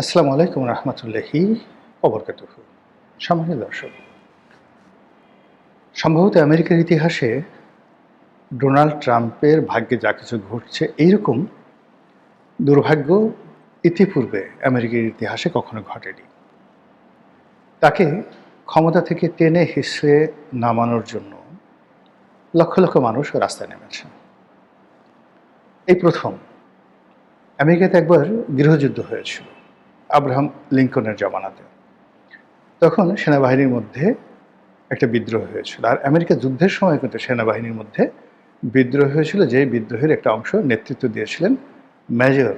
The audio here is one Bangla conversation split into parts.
আসসালামু আলাইকুম রহমতুল্লাহি ওবরকাতুহু। সম্মানিত দর্শক, সম্ভবত আমেরিকার ইতিহাসে ডোনাল্ড ট্রাম্পের ভাগ্যে যা কিছু ঘটছে এইরকম দুর্ভাগ্য ইতিপূর্বে আমেরিকার ইতিহাসে কখনো ঘটেনি। তাকে ক্ষমতা থেকে টেনে হিসড়ে নামানোর জন্য লক্ষ লক্ষ মানুষ রাস্তায় নেমেছে। এই প্রথম আমেরিকাতে একবার গৃহযুদ্ধ হয়েছিল আব্রাহাম লিঙ্কনের জমানাতে। তখন সেনাবাহিনীর মধ্যে একটা বিদ্রোহ হয়েছিল, আর আমেরিকা যুদ্ধের সময় কিন্তু সেনাবাহিনীর মধ্যে বিদ্রোহ হয়েছিল, যে বিদ্রোহের একটা অংশ নেতৃত্ব দিয়েছিলেন মেজর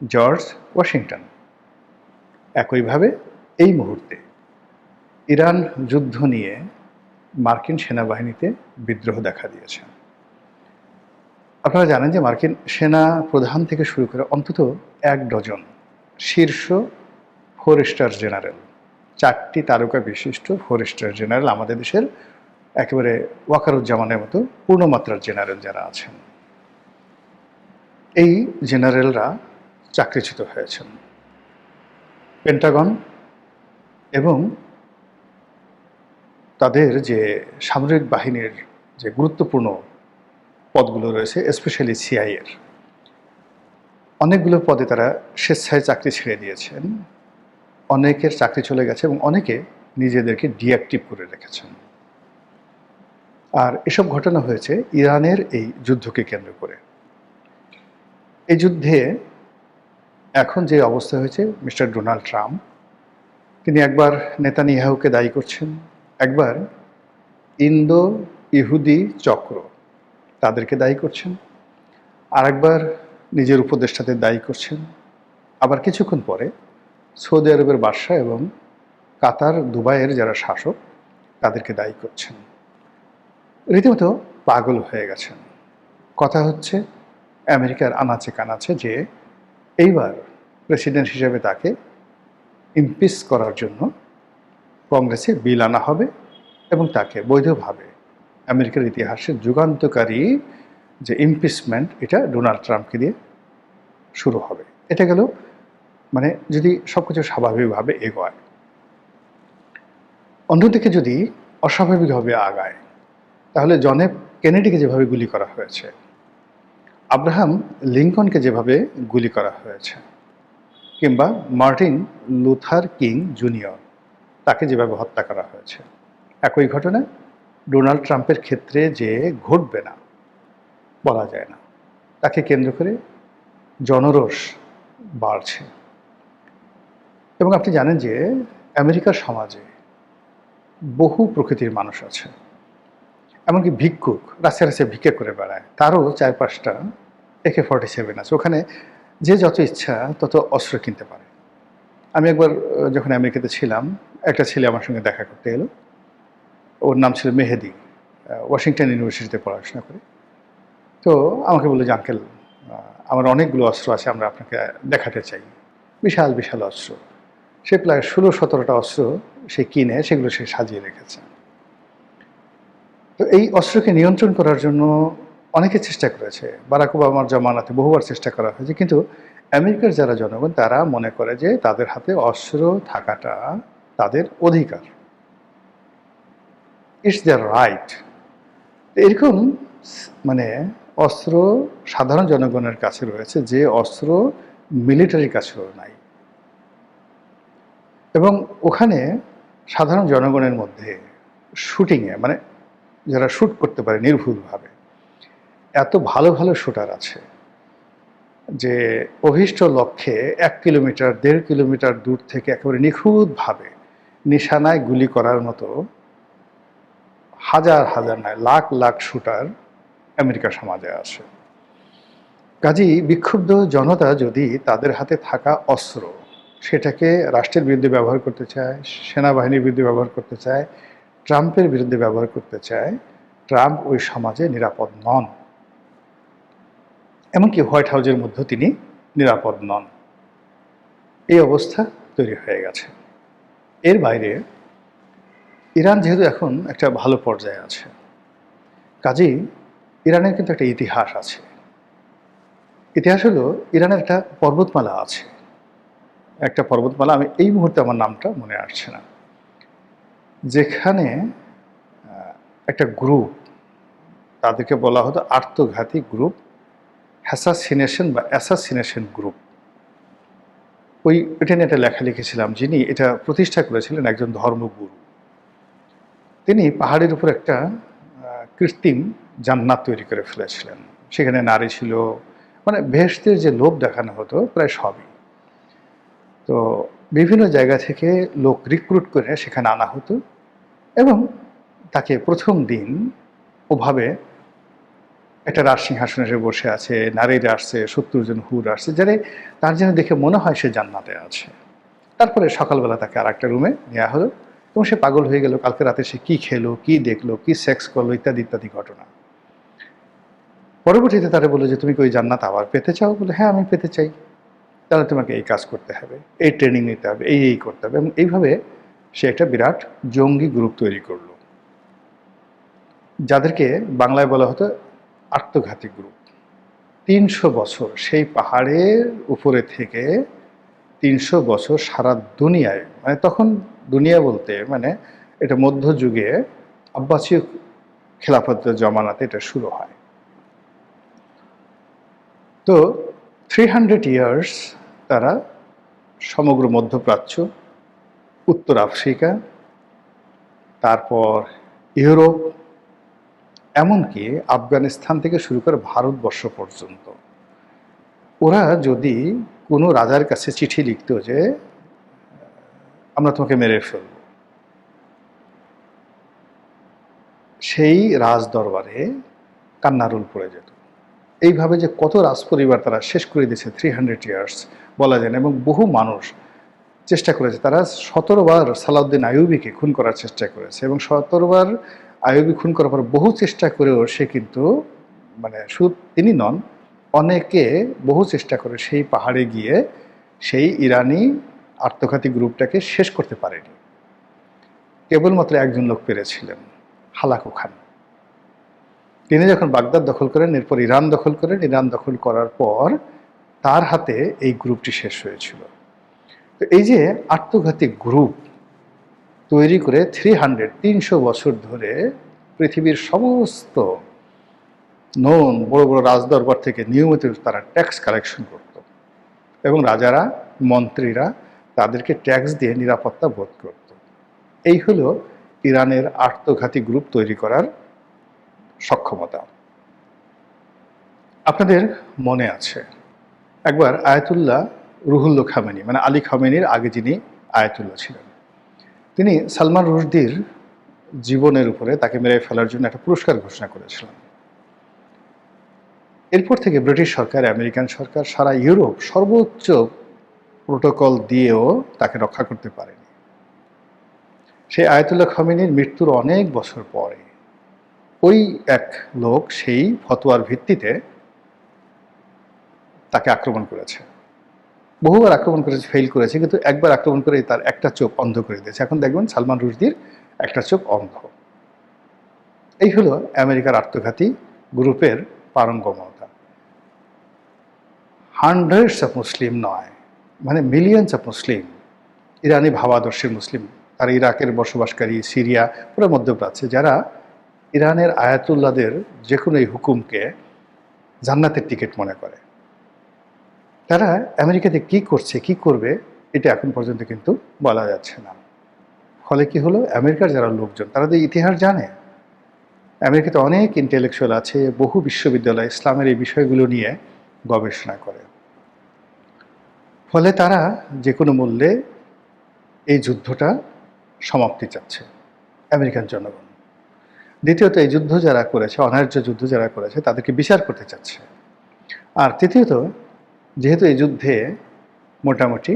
জর্জ ওয়াশিংটন। একইভাবে এই মুহূর্তে ইরান যুদ্ধ নিয়ে মার্কিন সেনাবাহিনীতে বিদ্রোহ দেখা দিয়েছে। আপনারা জানেন যে মার্কিন সেনা প্রধান থেকে শুরু করে অন্তত 1 ডজন শীর্ষ 4 স্টার জেনারেল, 4টি তারকা বিশিষ্ট 4 স্টার জেনারেল, আমাদের দেশের একেবারে ওয়াকারুজ্জামানের মতো পূর্ণমাত্রার জেনারেল যারা আছেন, এই জেনারেলরা চাকরিচ্যুত হয়েছেন। পেন্টাগন এবং তাদের যে সামরিক বাহিনীর যে গুরুত্বপূর্ণ পদগুলো রয়েছে, স্পেশালি সিআইএর অনেকগুলো পদে তারা স্বেচ্ছায় চাকরি ছেড়ে দিয়েছেন। অনেকের চাকরি চলে গেছে এবং অনেকে নিজেদেরকে ডিঅ্যাক্টিভ করে রেখেছেন। আর এসব ঘটনা হয়েছে ইরানের এই যুদ্ধকে কেন্দ্র করে। এই যুদ্ধে এখন যে অবস্থা হয়েছে, মিস্টার ডোনাল্ড ট্রাম্প তিনি একবার নেতানিয়াহুকে দায়ী করছেন, একবার ইন্দো ইহুদি চক্র তাদেরকে দায়ী করছেন, আর একবার নিজের উপদেষ্টাদের দায়ী করছেন, আবার কিছুক্ষণ পরে সৌদি আরবের বাদশা এবং কাতার দুবাইয়ের যারা শাসক তাদেরকে দায়ী করছেন। রীতিমতো পাগল হয়ে গেছেন। কথা হচ্ছে আমেরিকার আনাচে কানাচে যে এইবার প্রেসিডেন্ট হিসেবে তাকে ইমপিচ করার জন্য কংগ্রেসে বিল আনা হবে এবং তাকে বৈধভাবে আমেরিকার ইতিহাসের যুগান্তকারী যে ইমপিচমেন্ট, এটা ডোনাল্ড ট্রাম্পকে দিয়ে শুরু হবে। এটা গেল মানে যদি সব কিছু স্বাভাবিকভাবে এগোয়। অন্যদিকে যদি অস্বাভাবিকভাবে আগায়, তাহলে জন এফ কেনেডিকে যেভাবে গুলি করা হয়েছে, আব্রাহাম লিঙ্কনকে যেভাবে গুলি করা হয়েছে, কিংবা মার্টিন লুথার কিং জুনিয়র তাকে যেভাবে হত্যা করা হয়েছে, একই ঘটনা ডোনাল্ড ট্রাম্পের ক্ষেত্রে যে ঘটবে না বলা যায় না। তাকে কেন্দ্র করে জনরোষ বাড়ছে। এবং আপনি জানেন যে আমেরিকার সমাজে বহু প্রকৃতির মানুষ আছে, এমনকি ভিক্ষুক রাস্তায় রাস্তায় ভিক্ষা করে বেড়ায়, তারও 4-5টা AK-47 আছে। ওখানে যে যত ইচ্ছা তত অস্ত্র কিনতে পারে। আমি একবার যখন আমেরিকাতে ছিলাম, একটা ছেলে আমার সঙ্গে দেখা করতে এলো। ওর নাম ছিল মেহেদি, ওয়াশিংটন ইউনিভার্সিটিতে পড়াশোনা করে। তো আমাকে বললো যে আঙ্কেল, আমার অনেকগুলো অস্ত্র আছে, আমরা আপনাকে দেখাতে চাই। বিশাল বিশাল অস্ত্র। সে প্রায় 16-17টা অস্ত্র সে কিনে সেগুলো সে সাজিয়ে রেখেছে। তো এই অস্ত্রকে নিয়ন্ত্রণ করার জন্য অনেকে চেষ্টা করেছে, বারাক ওবামার জমানাতে বহুবার চেষ্টা করা হয়েছে, কিন্তু আমেরিকার যারা জনগণ তারা মনে করে যে তাদের হাতে অস্ত্র থাকাটা তাদের অধিকার, ইটস দেয়ার রাইট। এরকম মানে অস্ত্র সাধারণ জনগণের কাছে রয়েছে যে অস্ত্র মিলিটারির কাছেও নাই। এবং ওখানে সাধারণ জনগণের মধ্যে শুটিংয়ে মানে যারা শ্যুট করতে পারে নির্ভুলভাবে, এত ভালো ভালো শুটার আছে যে অভীষ্ট লক্ষ্যে 1 কিলোমিটার 1.5 কিলোমিটার দূর থেকে একেবারে নিখুঁতভাবে নিশানায় গুলি করার মতো হাজার হাজার নয় লাখ লাখ শুটার আমেরিকা সমাজে আছে। কাজেই বিক্ষুব্ধ জনতা যদি তাদের হাতে থাকা অস্ত্র সেটাকে রাষ্ট্রের বিরুদ্ধে ব্যবহার করতে চায়, সেনাবাহিনীর বিরুদ্ধে ব্যবহার করতে চায়, ট্রাম্পের বিরুদ্ধে ব্যবহার করতে চায়, ট্রাম্প ওই সমাজে নিরাপদ নন। এমনকি হোয়াইট হাউসের মধ্যেও তিনি নিরাপদ নন। এই অবস্থা তৈরি হয়ে গেছে। এর বাইরে ইরান যেহেতু এখন একটা ভালো পর্যায়ে আছে, কাজেই ইরানের কিন্তু একটা ইতিহাস আছে। ইতিহাস হলো ইরানের একটা পর্বতমালা আছে, একটা পর্বতমালা, আমি এই মুহূর্তে আমার নামটা মনে আসছে না, যেখানে একটা গ্রুপ, তাদেরকে বলা হতো আত্মঘাতী গ্রুপ, হ্যাসাসিনেশন বা অ্যাসাসিনেশন গ্রুপ। ওইটা নিয়ে একটা লেখা লিখেছিলাম। যিনি এটা প্রতিষ্ঠা করেছিলেন একজন ধর্মগুরু। তিনি পাহাড়ের উপর একটা কৃত্রিম জান্নাত তৈরি করে ফেলেছিলেন। সেখানে নারী ছিল, মানে বেহেশতের যে লোভ দেখানো হতো প্রায় সবই। তো বিভিন্ন জায়গা থেকে লোক রিক্রুট করে সেখানে আনা হতো এবং তাকে প্রথম দিন ওভাবে একটা রাজসিংহাসনে সে বসে আছে, নারীরা আসছে, 70 জন হুর আসছে, যারা তার যেন দেখে মনে হয় সে জান্নাতে আছে। তারপরে সকালবেলা তাকে আর একটা রুমে নেওয়া হলো এবং সে পাগল হয়ে গেল। কালকে রাতে সে কী খেলো, কী দেখলো, কী সেক্স করলো, ইত্যাদি ইত্যাদি ঘটনা। পরবর্তীতে তারা বললো যে তুমি কি ওই জান্নাত আবার পেতে চাও? বলে হ্যাঁ, আমি পেতে চাই। তাহলে তোমাকে এই কাজ করতে হবে, এই ট্রেনিং নিতে হবে, এই করতে হবে। এবং এইভাবে সে একটা বিরাট জঙ্গি গ্রুপ তৈরি করলো, যাদেরকে বাংলায় বলা হতো আত্মঘাতী গ্রুপ। 300 বছর সেই পাহাড়ের উপরে থেকে 300 বছর সারা দুনিয়ায়, মানে তখন দুনিয়া বলতে মানে এটা মধ্যযুগে আব্বাসীয় খেলাফতের জমানাতে এটা শুরু হয়। তো 300 ইয়ার্স তারা সমগ্র মধ্যপ্রাচ্য, উত্তর আফ্রিকা, তারপর ইউরোপ, এমনকি আফগানিস্তান থেকে শুরু করে ভারতবর্ষ পর্যন্ত, ওরা যদি কোনো রাজার কাছে চিঠি লিখতো যে আমরা তোমাকে মেরে ফেলব, সেই রাজ দরবারে কান্নারুল পড়ে যেত। এইভাবে যে কত রাজপরিবার তারা শেষ করে দিয়েছে 300 ইয়ার্স বলা যায় না। এবং বহু মানুষ চেষ্টা করেছে, তারা 17 বার সালাউদ্দিন আইয়ুবীকে খুন করার চেষ্টা করেছে এবং 17 বার আইয়ুবী খুন করার পর বহু চেষ্টা করেও সে কিন্তু, মানে শুধু তিনি নন, অনেকে বহু চেষ্টা করে সেই পাহাড়ে গিয়ে সেই ইরানি আত্মঘাতী গ্রুপটাকে শেষ করতে পারেনি। কেবলমাত্র একজন লোক পেরেছিলেন, হালাকু খান। তিনি যখন বাগদাদ দখল করেন, এরপর ইরান দখল করেন, ইরান দখল করার পর তার হাতে এই গ্রুপটি শেষ হয়েছিল। তো এই যে আত্মঘাতী গ্রুপ তৈরি করে 300 বছর ধরে পৃথিবীর সমস্ত বড় বড় রাজদরবার থেকে নিয়মিত তারা ট্যাক্স কালেকশন করত এবং রাজারা, মন্ত্রীরা তাদেরকে ট্যাক্স দিয়ে নিরাপত্তা বোধ করত। এই হলো ইরানের আত্মঘাতী গ্রুপ তৈরি করার সক্ষমতা। আপনাদের মনে আছে একবার আয়াতুল্লাহ রুহুল্লাহ খামেনি, মানে আলী খামেনির আগে যিনি আয়াতুল্লাহ ছিলেন, তিনি সালমান রুশদির জীবনের উপরে তাকে মেরে ফেলার জন্য একটা পুরস্কার ঘোষণা করেছিলেন। এরপর থেকে ব্রিটিশ সরকার, আমেরিকান সরকার, সারা ইউরোপ সর্বোচ্চ প্রোটোকল দিয়েও তাকে রক্ষা করতে পারেনি। সেই আয়াতুল্লাহ খামেনির মৃত্যুর অনেক বছর পরে ওই এক লোক সেই ফতোয়ার ভিত্তিতে তাকে আক্রমণ করেছে। বহুবার আক্রমণ করেছে, ফেল করেছে, কিন্তু একবার আক্রমণ করে তার একটা চোখ অন্ধ করে দিয়েছে। এখন দেখবেন সালমান রুশদির একটা চোখ অন্ধ। এই হলো আমেরিকার আত্মঘাতী গ্রুপের পারঙ্গমতা। হান্ড্রেডস অফ মুসলিম নয়, মানে মিলিয়নস অফ মুসলিম, ইরানি ভাবাদর্শের মুসলিম, তারা ইরাকের বসবাসকারী, সিরিয়া, পুরো মধ্যপ্রাচ্যে, যারা ইরানের আয়াতুল্লাহদের যে কোনো এই হুকুমকে জান্নাতের টিকিট মনে করে, তারা আমেরিকাতে কি করছে, কি করবে, এটা এখন পর্যন্ত কিন্তু বলা যাচ্ছে না। ফলে কি হলো, আমেরিকার যারা লোকজন তারা তো ইতিহাস জানে, আমেরিকাতে অনেক ইন্টেলেকচুয়াল আছে, বহু বিশ্ববিদ্যালয় ইসলামের এই বিষয়গুলো নিয়ে গবেষণা করে। ফলে তারা যে কোনো মূল্যে এই যুদ্ধটা সমাপ্তি চাচ্ছে, আমেরিকান জনগণ। দ্বিতীয়ত, এই যুদ্ধ যারা করেছে, অনার্য যুদ্ধ যারা করেছে, তাদেরকে বিচার করতে চাচ্ছে। আর তৃতীয়ত, যেহেতু এই যুদ্ধে মোটামুটি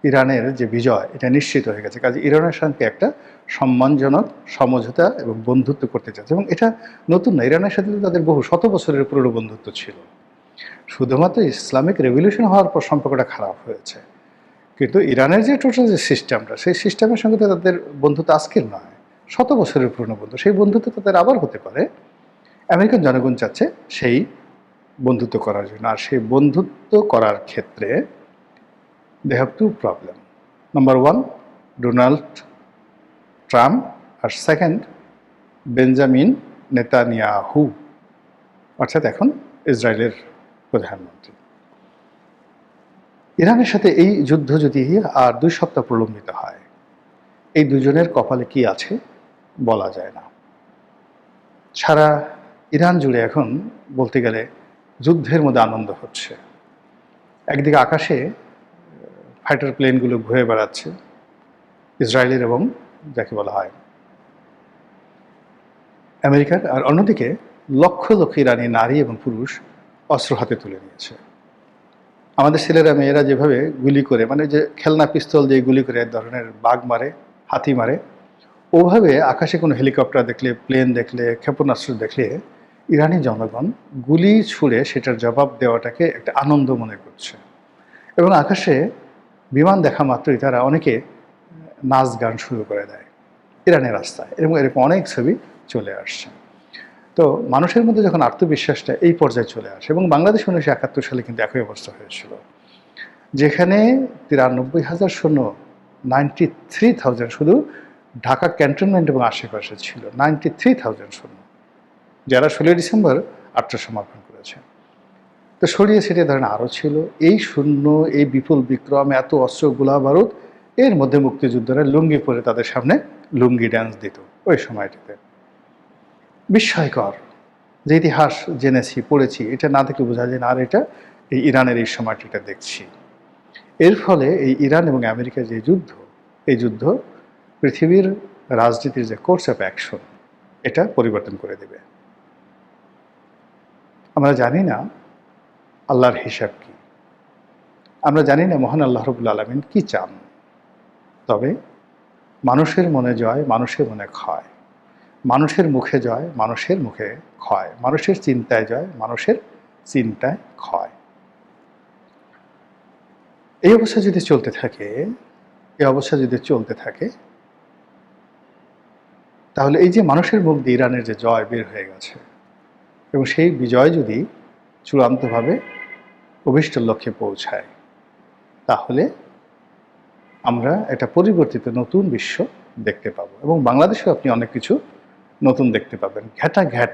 ইরানের যে বিজয় এটা নিশ্চিত হয়ে গেছে, কাজে ইরানের সঙ্গে একটা সম্মানজনক সমঝোতা এবং বন্ধুত্ব করতে চাচ্ছে। এবং এটা নতুন না, ইরানের সাথে তাদের বহু শত বছরের পুরনো বন্ধুত্ব ছিল। শুধুমাত্র ইসলামিক রেভলিউশন হওয়ার পর সম্পর্কটা খারাপ হয়েছে, কিন্তু ইরানের যে টোটাল যে সিস্টেমটা, সেই সিস্টেমের সঙ্গে তো তাদের বন্ধুত্ব আজকের নয়, শত বছরের পুরনো বন্ধু। সেই বন্ধুত্ব তাদের আবার হতে পারে। আমেরিকান জনগণ চাচ্ছে সেই বন্ধুত্ব করার জন্য। আর সেই বন্ধুত্ব করার ক্ষেত্রে they have two problems. Number one, Donald Trump, R second Benjamin Netanyahu, অর্থাৎ এখন ইসরায়েলের প্রধানমন্ত্রী। ইরানের সাথে এই যুদ্ধ যদি আর 2 সপ্তাহ প্রলম্বিত হয়, এই দুজনের কপালে কি আছে বলা যায় না। সারা ইরান জুড়ে এখন বলতে গেলে যুদ্ধের মধ্যে আনন্দ হচ্ছে। একদিকে আকাশে ফাইটার প্লেনগুলো ঘুরে বেড়াচ্ছে ইসরায়েলের এবং যাকে বলা হয় আমেরিকার, আর অন্যদিকে লক্ষ লক্ষ ইরানি নারী এবং পুরুষ অস্ত্র হাতে তুলে নিয়েছে। আমাদের ছেলেরা মেয়েরা যেভাবে গুলি করে, মানে যে খেলনা পিস্তল দিয়ে গুলি করে এক ধরনের বাঘ মারে, হাতি মারে, ওভাবে আকাশে কোনো হেলিকপ্টার দেখলে, প্লেন দেখলে, ক্ষেপণাস্ত্র দেখলে ইরানি জনগণ গুলি ছুঁড়ে সেটার জবাব দেওয়াটাকে একটা আনন্দ মনে করছে। এবং আকাশে বিমান দেখা মাত্রই তারা অনেকে নাচ গান শুরু করে দেয় ইরানের রাস্তায়, এবং এরকম অনেক ছবি চলে আসছে। তো মানুষের মধ্যে যখন আত্মবিশ্বাসটা এই পর্যায়ে চলে আসে, এবং বাংলাদেশ 1971 সালে কিন্তু একই অবস্থা হয়েছিল, যেখানে 93,000 সৈন্য, 93,000 শুধু ঢাকা ক্যান্টনমেন্ট এবং আশেপাশে ছিল, 93,000 সৈন্য, যারা 16 ডিসেম্বর আত্মসমর্পণ করেছে। তো সরিয়ে ছিটিয়ে ধরেন আরও ছিল। এই শূন্য, এই বিপুল বিক্রম, এত অস্ত্র, গোলা বারুদ, এর মধ্যে মুক্তিযোদ্ধারা লুঙ্গি পরে তাদের সামনে লুঙ্গি ড্যান্স দিত ওই সময়টিতে। বিস্ময়কর, যে ইতিহাস জেনেছি, পড়েছি, এটা না দেখলে বোঝা যায় না আর এটা এই ইরানের এই সময়টিটা দেখছি। এর ফলে এই ইরান এবং আমেরিকার যে যুদ্ধ, এই যুদ্ধ পৃথিবীর রাজনীতির যে কোর্স অফ অ্যাকশন, এটা পরিবর্তন করে দেবে। আমরা জানি না আল্লাহর হিসাব কি, আমরা জানি না মহান আল্লাহ রাব্বুল আলামিন কি চান। তবে মানুষের মনে জয়, মানুষের মনে ক্ষয়, মানুষের মুখে জয়, মানুষের মুখে ক্ষয়, মানুষের চিন্তায় জয়, মানুষের চিন্তায় ক্ষয়। এই অবস্থা যদি চলতে থাকে, তাহলে এই যে মানুষের মুখ দিয়ে ইরানের যে জয় বের হয়ে গেছে, এবং সেই বিজয় যদি চূড়ান্তভাবে অভীষ্ট লক্ষ্যে পৌঁছায়, তাহলে আমরা একটা পরিবর্তিত নতুন বিশ্ব দেখতে পাবো। এবং বাংলাদেশেও আপনি অনেক কিছু নতুন দেখতে পাবেন। ঘ্যাটাঘ্যাট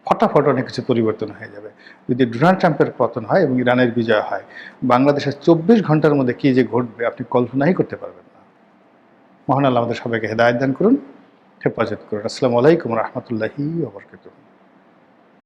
ফটাফট অনেক কিছু পরিবর্তন হয়ে যাবে যদি ডোনাল্ড ট্রাম্পের পতন হয় এবং ইরানের বিজয় হয়। বাংলাদেশের 24 ঘন্টার মধ্যে কী যে ঘটবে আপনি কল্পনাই করতে পারবেন না। মহান আল্লাহ আমাদের সবাইকে হেদায়েত দান করুন, হেফাজত করুন। আসসালামু আলাইকুম রহমতুল্লাহি ওয়া বারাকাতুহু।